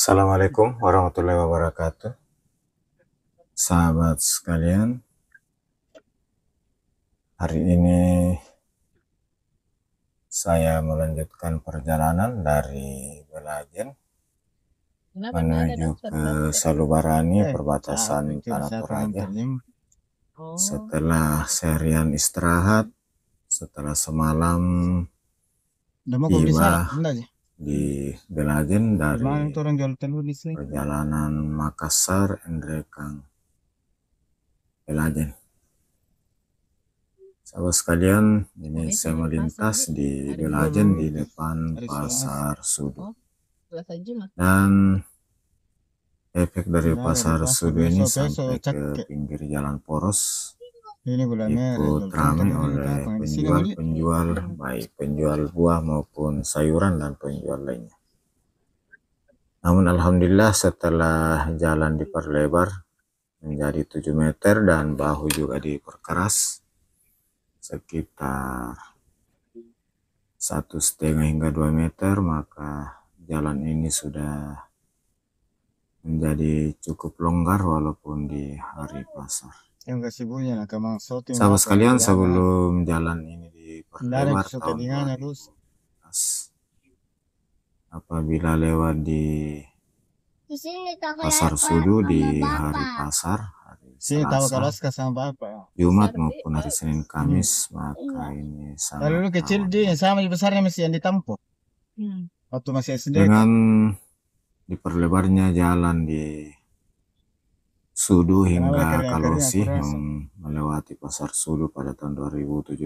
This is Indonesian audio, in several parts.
Assalamualaikum warahmatullahi wabarakatuh. Sahabat sekalian, hari ini saya melanjutkan perjalanan dari Belajen menuju ke Salubarani, perbatasan Tanah Toraja. Setelah seharian istirahat, setelah semalam tiba di Belajen dari perjalanan Makassar, Endrekang, Belajen. Sahabat sekalian, ini saya melintas di Belajen di depan Pasar Sudu. Dan efek dari Pasar Sudu ini sampai ke pinggir jalan poros ikut ramai oleh penjual-penjual, baik penjual buah maupun sayuran dan penjual lainnya. Namun alhamdulillah setelah jalan diperlebar menjadi 7 meter dan bahu juga diperkeras sekitar 1,5 hingga 2 meter, maka jalan ini sudah menjadi cukup longgar walaupun di hari pasar. Sahabat sekalian, sebelum jalan ini diperlebar tahun 2015, apabila lewat di Pasar Sudu di hari pasar, Selasa, Jumat maupun hari Senin Kamis, maka ini sangat kecil dia sama besarnya masih yang ditampu. Waktu masih SD. Dengan diperlebarnya jalan di Sudu hingga Kalosi yang melewati Pasar Sudu pada tahun 2017,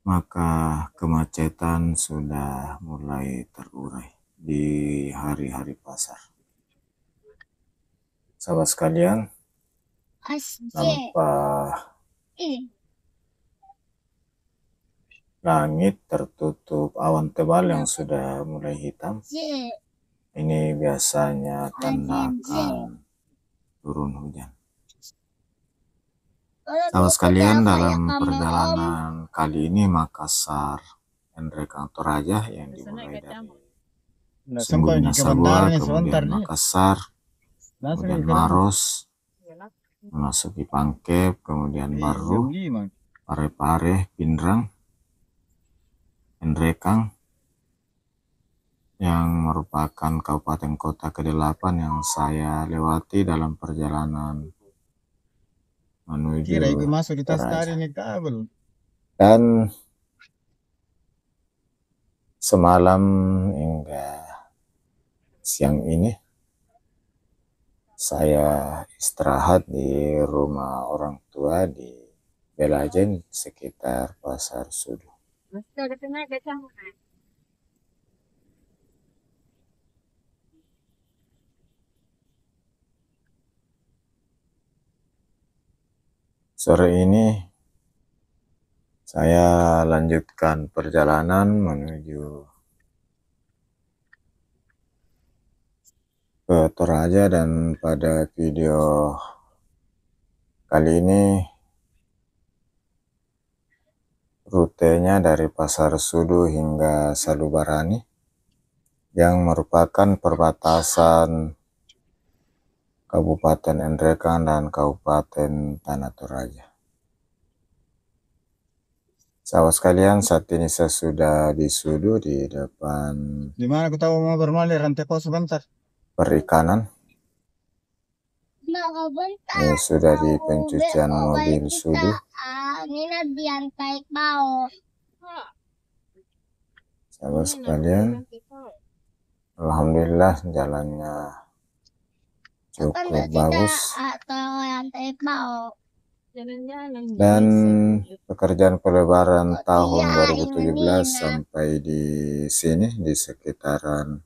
maka kemacetan sudah mulai terurai di hari-hari pasar. Sahabat sekalian, tanpa langit tertutup awan tebal yang sudah mulai hitam, ini biasanya tanda akan turun hujan. Sahabat sekalian, dalam perjalanan kali ini Makassar, Endrekang, Toraja yang dimulai dari Sumbu Minasabua, kemudian Makassar, kemudian Maros, memasuki Pangkep, kemudian Baru, Parepare, Pindrang, Endrekang, yang merupakan kabupaten kota ke-8 yang saya lewati dalam perjalanan menuju Toraja. Dan semalam hingga siang ini saya istirahat di rumah orang tua di Belajen sekitar Pasar Sudu. Sore ini saya lanjutkan perjalanan menuju ke Toraja, dan pada video kali ini rutenya dari Pasar Sudu hingga Salubarani yang merupakan perbatasan Kabupaten Endrekang dan Kabupaten Tanah Toraja. Sahabat sekalian, saat ini saya sudah di Sudu di depan Di mana aku tahu mau bermain rantai pos sebentar. perikanan. Ini sudah di pencucian mobil Sudu. Sahabat sekalian, alhamdulillah jalannya cukup bagus. Dan pekerjaan pelebaran tahun 2017 sampai di sini di sekitaran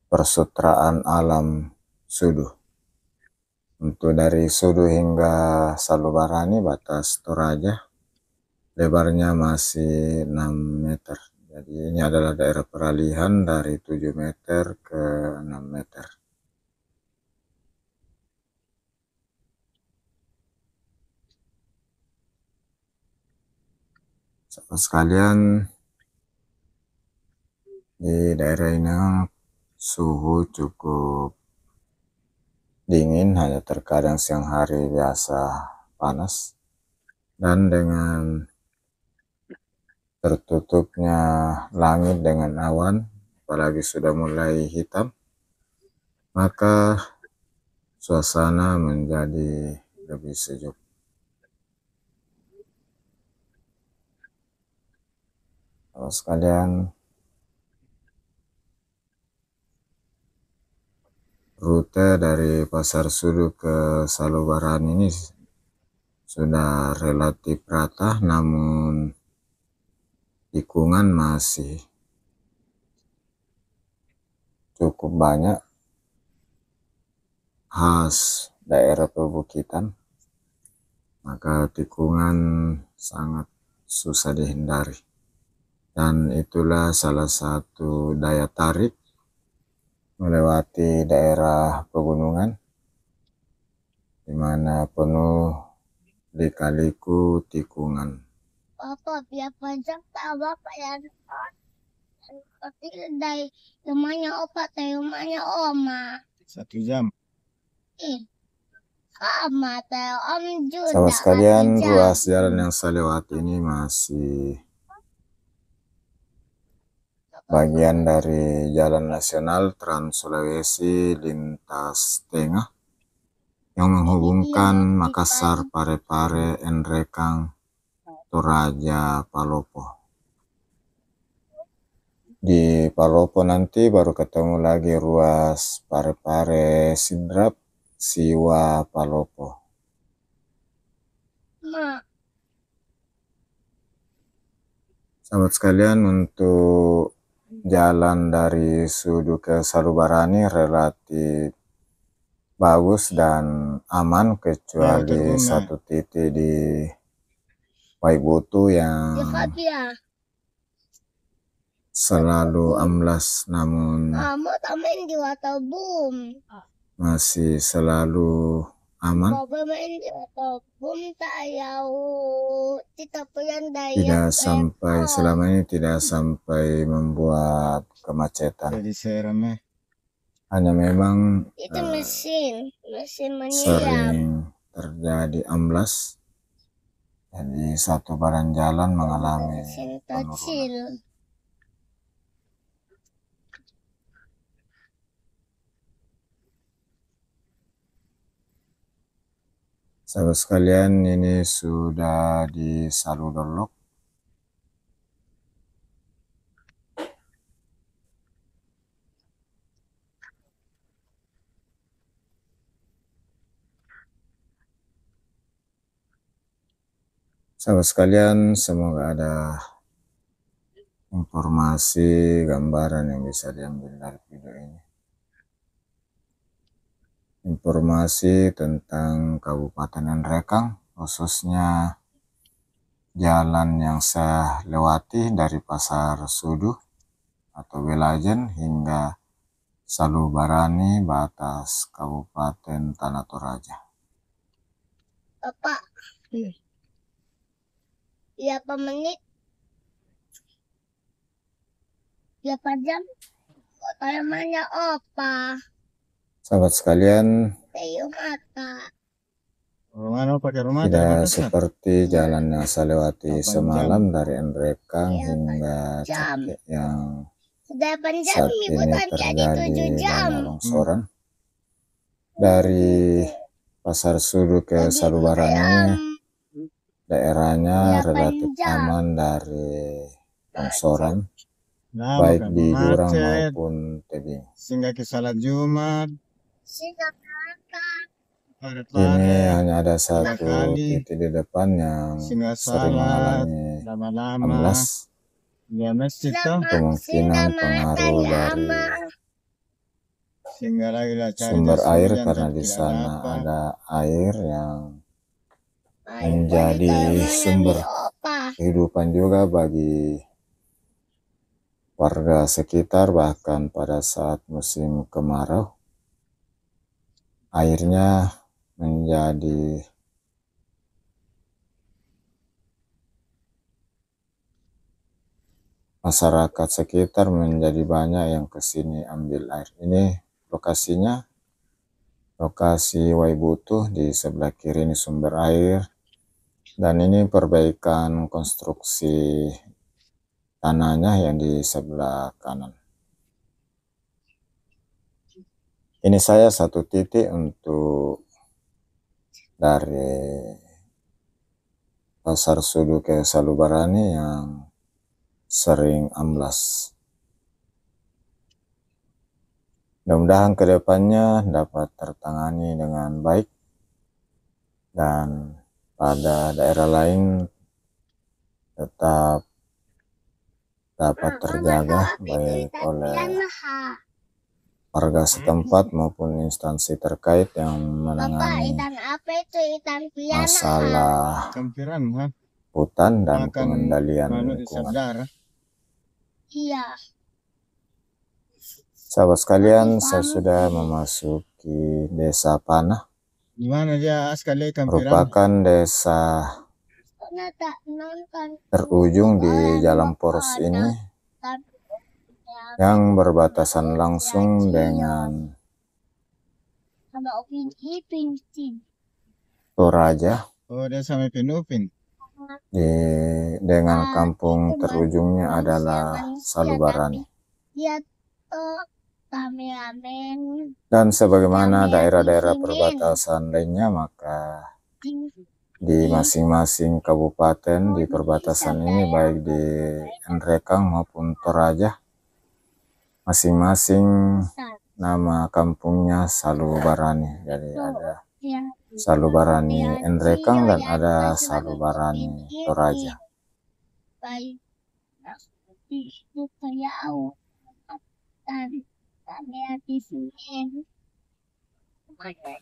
persutraan alam Sudu. Untuk dari Sudu hingga Salubarani batas Toraja lebarnya masih 6 meter. Jadi ini adalah daerah peralihan dari 7 meter ke 6 meter. Sahabat sekalian, Di daerah ini suhu cukup dingin, hanya terkadang siang hari biasa panas, dan dengan tertutupnya langit dengan awan, apalagi sudah mulai hitam, maka suasana menjadi lebih sejuk. Kalau sekalian, rute dari Pasar Sudu ke Salobaran ini sudah relatif rata, namun tikungan masih cukup banyak khas daerah perbukitan, maka tikungan sangat susah dihindari, dan itulah salah satu daya tarik melewati daerah pegunungan, di mana penuh lika-liku tikungan. Papa, biar pajak tak apa ya. Tapi dari rumahnya opa, dari rumahnya oma. 1 jam. Sama, dari om juga. Sahabat sekalian, ruas jalan yang saya lewati ini masih bagian dari Jalan Nasional Trans Sulawesi lintas tengah yang menghubungkan Makassar, Parepare, Nrekang, Toraja, Palopo. Di Palopo nanti baru ketemu lagi ruas Parepare, Sidrap, Siwa, Palopo. Sahabat sekalian, untuk jalan dari Sudu ke Salubarani relatif bagus dan aman, kecuali satu titik di Waibutu yang selalu amblas, namun masih selalu aman. Tidak sampai, selama ini tidak sampai membuat kemacetan. Hanya memang itu mesin sering terjadi amblas, jadi satu badan jalan mengalami penurunan. Sahabat sekalian, ini sudah di Saludolok. Sahabat sekalian, semoga ada informasi, gambaran yang bisa diambil dari video ini. Informasi tentang Kabupaten Nrekang, khususnya jalan yang saya lewati dari Pasar Sudu atau Welajen hingga Salubarani, batas Kabupaten Tanah Toraja. Bapak, berapa menit? Berapa jam? Namanya apa? Sahabat sekalian, tidak seperti jalan yang saya lewati semalam dari Nrekang hingga Cakek yang saat ini terjadi banyak longsoran. Dari Pasar Sudu ke Salubarani, daerahnya relatif aman dari longsoran, baik di jurang maupun tebing. Sehingga ke salat Jumat. Ini hanya ada satu titik di depan yang sering mengalami amblas. Kemungkinan pengaruh dari sumber air, karena di sana ada air yang menjadi sumber kehidupan juga bagi warga sekitar. Bahkan pada saat musim kemarau, airnya menjadi masyarakat sekitar menjadi banyak yang kesini ambil air. Ini lokasinya, lokasi Waibutuh, di sebelah kiri ini sumber air, dan ini perbaikan konstruksi tanahnya yang di sebelah kanan. Ini saya satu titik untuk dari Pasar Sudu ke Salubarani yang sering amblas. Mudah-mudahan kedepannya dapat tertangani dengan baik, dan pada daerah lain tetap dapat terjaga baik oleh warga setempat maupun instansi terkait yang menangani masalah hutan dan pengendalian lingkungan. Iya. Sahabat sekalian, saya sudah memasuki Desa Panah. Di mana dia sekali Merupakan desa terujung di Jalan Poros ini yang berbatasan langsung dengan Toraja. Oh, dia sampai Pinupin. Dengan kampung terujungnya adalah Salubarani. Dan sebagaimana daerah-daerah perbatasan lainnya, maka di masing-masing kabupaten di perbatasan ini, baik di Nrekang maupun Toraja, masing-masing nama kampungnya Salubarani. Jadi ada Salubarani Nrekang dan ada Salubarani Toraja.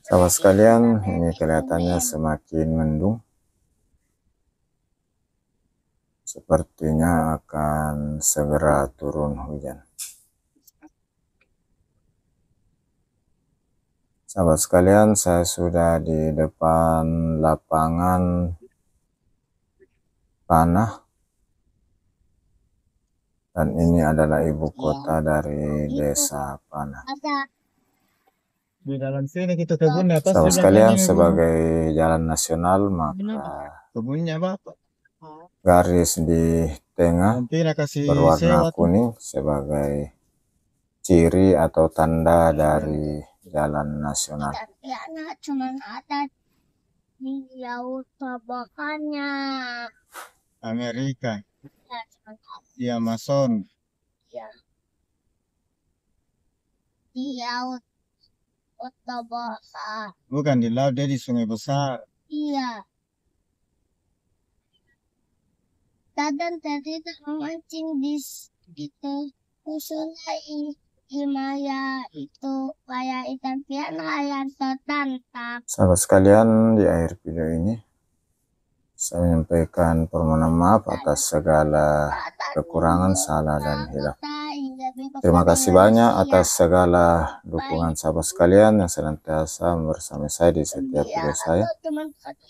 Sahabat sekalian, ini kelihatannya semakin mendung. Sepertinya akan segera turun hujan. Sahabat sekalian, saya sudah di depan lapangan Panah. Dan ini adalah ibu kota dari Desa Panah. Di dalam sini kita kebunnya apa? Sahabat sekalian, sebagai jalan nasional, maka Kebunnya Bapak. garis di tengah berwarna kuning sebagai ciri atau tanda dari jalan nasional. Ya, cuma ada di laut babakannya. Amerika. Ya, cuma Di Amazon. ya. Di laut besar. Bukan di laut, dia di sungai besar. Iya. Dadan tadi memancing di itu usulai Himaya itu kayak ikan piana yang tertantang. Sahabat sekalian, di akhir video ini saya menyampaikan permohonan maaf atas segala kekurangan, salah dan hilaf. Terima kasih banyak atas segala dukungan sahabat sekalian yang senantiasa bersama saya di setiap video saya,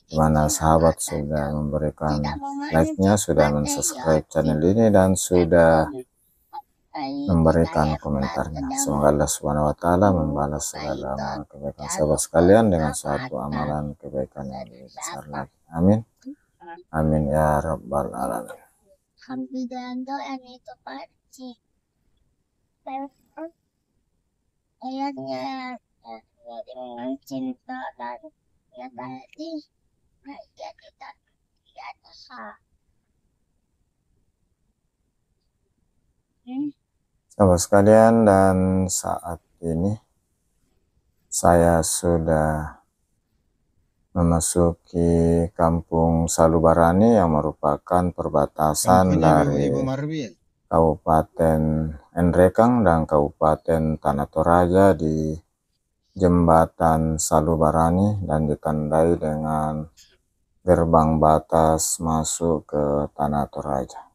di mana sahabat sudah memberikan like-nya, sudah mensubscribe channel ini, dan sudah memberikan komentarnya. Semoga Allah Subhanahu wa Ta'ala membalas segala amalan kebaikan sahabat sekalian dengan suatu amalan kebaikan yang lebih besar lagi. Amin. Amin ya Rabbal Alamin. Alhamdulillah itu pasti. Ayatnya dengan cinta dan ya tadi ya kita biasa. Sahabat sekalian, dan saat ini saya sudah memasuki kampung Salubarani yang merupakan perbatasan dari Kabupaten Nrekang dan Kabupaten Tanah Toraja di Jembatan Salubarani, dan ditandai dengan gerbang batas masuk ke Tanah Toraja.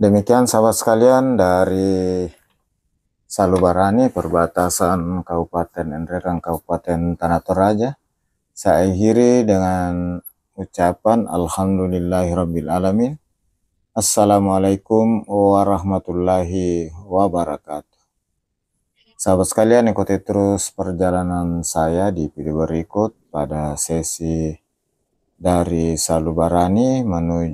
Demikian sahabat sekalian dari Salubarani, perbatasan Kabupaten Nrekang, Kabupaten Tanah Toraja. Saya akhiri dengan ucapan Alhamdulillahirabbil alamin. Assalamualaikum warahmatullahi wabarakatuh. Sahabat sekalian, ikuti terus perjalanan saya di video berikut pada sesi dari Salubarani menuju